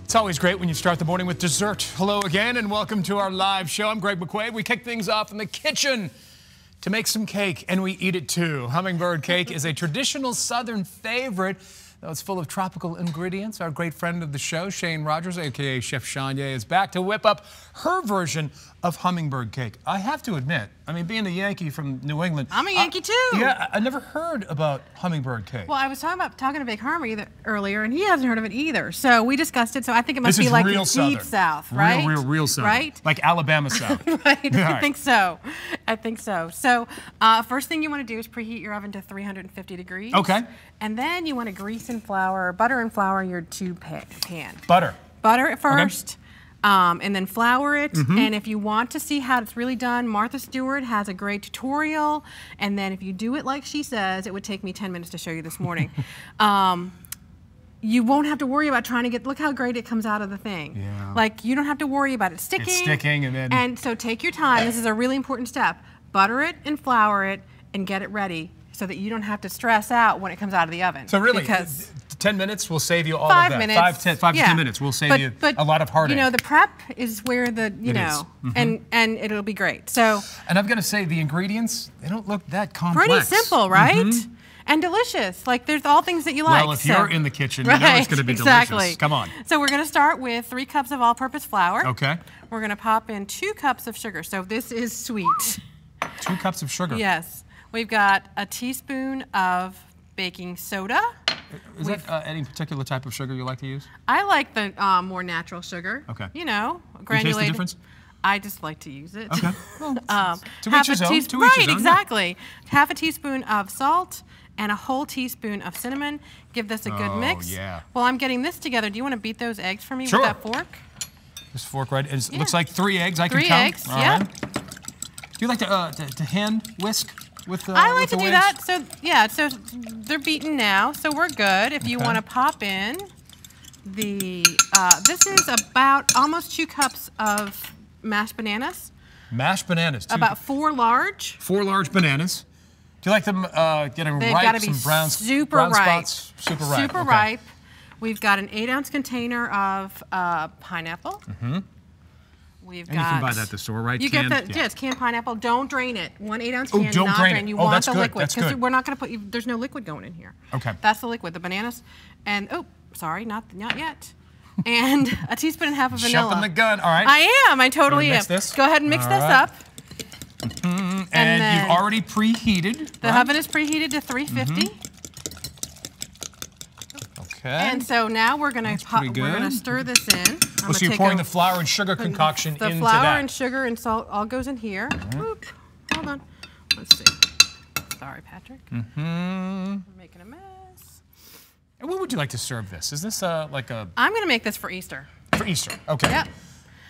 It's always great when you start the morning with dessert. Hello again and welcome to our live show. I'm Greg McQuaid. We kick things off in the kitchen to make some cake, and we eat it too. Hummingbird cake is a traditional Southern favorite, though it's full of tropical ingredients. Our great friend of the show, Shane Rogers, aka Chef Shanye, is back to whip up her version of hummingbird cake. I have to admit, I mean, being a Yankee from New England, I'm a Yankee too. Yeah, I never heard about hummingbird cake. Well, I was talking to Big Harmony earlier, and he hasn't heard of it either. So we discussed it. So I think it must be like real deep South, right? Real Southern, right? Like Alabama South. Right. I think so. I think so. So first thing you want to do is preheat your oven to 350 degrees. Okay. And then you want to grease and flour, butter and flour your pan. Butter. Butter it first. Okay. And then flour it, and if you want to see how it's really done, Martha Stewart has a great tutorial, and then if you do it like she says, it would take me 10 minutes to show you this morning, you won't have to worry about trying to get, look how great it comes out of the thing. Yeah. Like, you don't have to worry about it sticking. It's sticking, and then... And so take your time, this is a really important step. Butter it and flour it and get it ready so that you don't have to stress out when it comes out of the oven. So really, because 10 minutes will save you all 5 of that. minutes. 5 to 10 minutes will save you a lot of heartache. You know, the prep is where the, and it'll be great. So. And I've got to say, the ingredients, they don't look that complex. Pretty simple, right? And delicious. Like, there's all things that you like. Well, if you're in the kitchen, you know it's going to be delicious. Come on. So we're going to start with 3 cups of all-purpose flour. Okay. We're going to pop in 2 cups of sugar. So this is sweet. 2 cups of sugar. Yes. We've got a teaspoon of baking soda. Is that any particular type of sugar you like to use? I like the more natural sugar. Okay. You know, granulated. You taste the difference? I just like to use it. Okay. Well, to each his own. Right, exactly. Half a teaspoon of salt and a whole teaspoon of cinnamon. Give this a good mix. Yeah. While I'm getting this together, do you want to beat those eggs for me with that fork? This fork, right? It looks like 3 eggs. I can count. 3 eggs, yeah. Do you like to hand whisk? I like to do that. So yeah, so they're beaten now, so we're good. If you want to pop in the, this is about almost 2 cups of mashed bananas. Mashed bananas. About 4 large. 4 large bananas. Do you like them getting They've ripe? Got to be some super brown ripe. Spots? Super ripe. Super ripe. We've got an 8-ounce container of pineapple. We've got, you can buy that at the store, right? You get that, it's canned pineapple. Don't drain it. 1 8-ounce can, don't not drain drain. it. You want the liquid because we're not going to put. There's no liquid going in here. Okay. That's the liquid. The bananas, and sorry, not yet. And a teaspoon and a half of vanilla. Jumping the gun. All right. I am. I totally am. Mix this? Go ahead and mix this up. And you've already preheated. The oven is preheated to 350. Okay. And so now we're gonna stir this in. So you're pouring the flour and sugar concoction into that. The flour and sugar and salt all goes in here. Oop, hold on. Let's see. Sorry, Patrick. We're making a mess. And what would you like to serve this? Is this like a? I'm gonna make this for Easter. For Easter. Okay. Yep.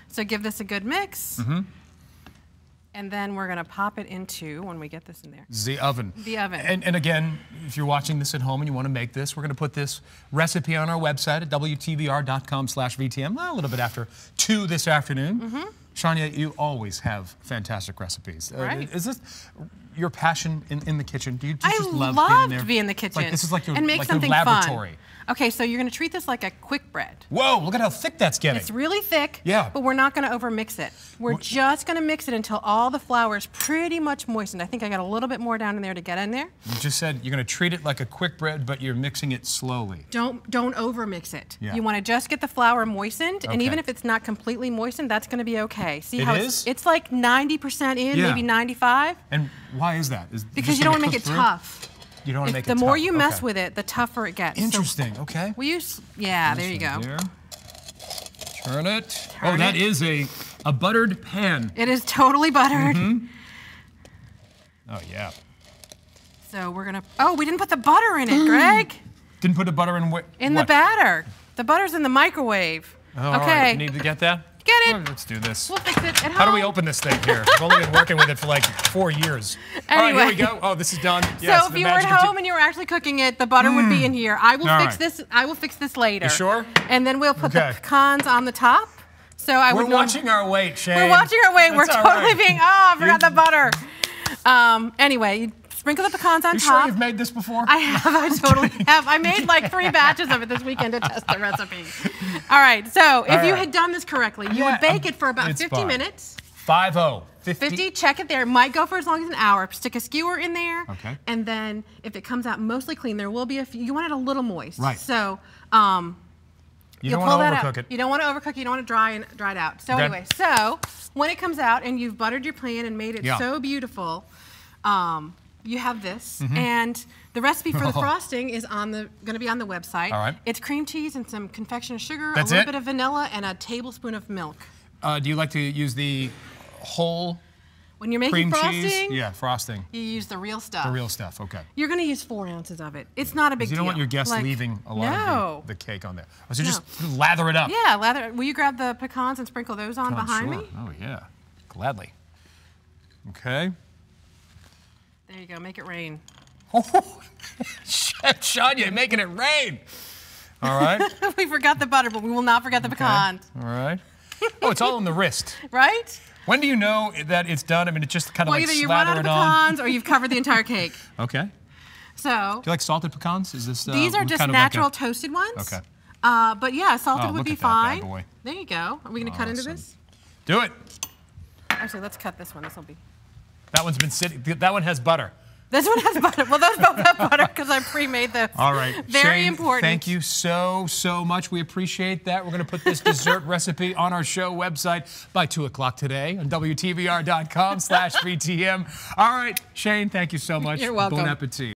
So give this a good mix. And then we're going to pop it into, when we get this in there, the oven. The oven. And again, if you're watching this at home and you want to make this, we're going to put this recipe on our website at WTVR.com/VTM a little bit after 2 this afternoon. Shania, you always have fantastic recipes. Right. Is this your passion in the kitchen? Do you just love being in there? to be in the kitchen. Like, this is like your, and make something your laboratory. Fun. Okay, so you're going to treat this like a quick bread. Whoa, look at how thick that's getting. It's really thick, yeah. But we're not going to overmix it. We're just going to mix it until all the flour is pretty much moistened. I think I got a little bit more down in there to get in there. You just said you're going to treat it like a quick bread, but you're mixing it slowly. Don't overmix it. Yeah. You want to just get the flour moistened, and even if it's not completely moistened, that's going to be okay. See how it's like 90% in, maybe 95. And why is that? Because you don't want to make it tough. You don't want to make it tough. The more you mess with it, the tougher it gets. Interesting. Okay. We use, there you go. Here. Turn it. That is a buttered pan. It is totally buttered. Oh yeah. So we're gonna. Oh, we didn't put the butter in it, Greg. Didn't put the butter in what? In the batter. The butter's in the microwave. Oh, okay. All right. Need to get that. Get it. Oh, let's do this. We'll fix it at home. How do we open this thing here? I've only been working with it for like 4 years. Anyway. All right, here we go. Oh, this is done. Yes, so if you were at home and you were actually cooking it, the butter would be in here. I will fix this. I will fix this later. You sure? And then we'll put the pecans on the top. So we're watching our weight, Shane. We're watching our weight. We're totally being. Oh, I forgot the butter. Anyway, you Sprinkle the pecans on You top. sure you've made this before? I have. I totally have. I made like 3 batches of it this weekend to test the recipe. All right. So if you had done this correctly, you would bake it for about 50 minutes. 50. 50. Check it there. Might go for as long as an hour. Stick a skewer in there. Okay. And then if it comes out mostly clean, there will be a few. You want it a little moist. Right. So you don't want to overcook it. You don't want to overcook it. You don't want to dry it out. So anyway, so when it comes out and you've buttered your pan and made it so beautiful, you have this, and the recipe for the frosting is going to be on the website. All right. It's cream cheese and some confectioner sugar, That's a little bit of vanilla, and a tablespoon of milk. Do you like to use the whole when you're making cream frosting? Cheese? Yeah, frosting. You use the real stuff. The real stuff. Okay. You're going to use 4 ounces of it. It's not a big deal. You don't want your guests leaving a lot of the cake on there. So just lather it up. Yeah, lather. Will you grab the pecans and sprinkle those on behind me? Oh yeah, gladly. Okay. There you go. Make it rain. Oh, Chef Sean, you're making it rain. All right. We forgot the butter, but we will not forget the pecans. All right. Oh, it's all on the wrist. Right? When do you know that it's done? I mean, it's just kind of like either you run out of pecans or you've covered the entire cake. Okay. So. Do you like salted pecans? Is this? These are just natural toasted ones. Okay. But yeah, salted would be fine. That bad boy. There you go. Are we going to cut into this? Do it. Actually, let's cut this one. This will be. That one's been sitting. That one has butter. This one has butter. Well, those both have butter because I pre-made those. All right. Very Shane, important. Thank you so much. We appreciate that. We're going to put this dessert recipe on our show website by 2 o'clock today on WTVR.com/VTM. All right, Shane, thank you so much. You're welcome. Bon appetit.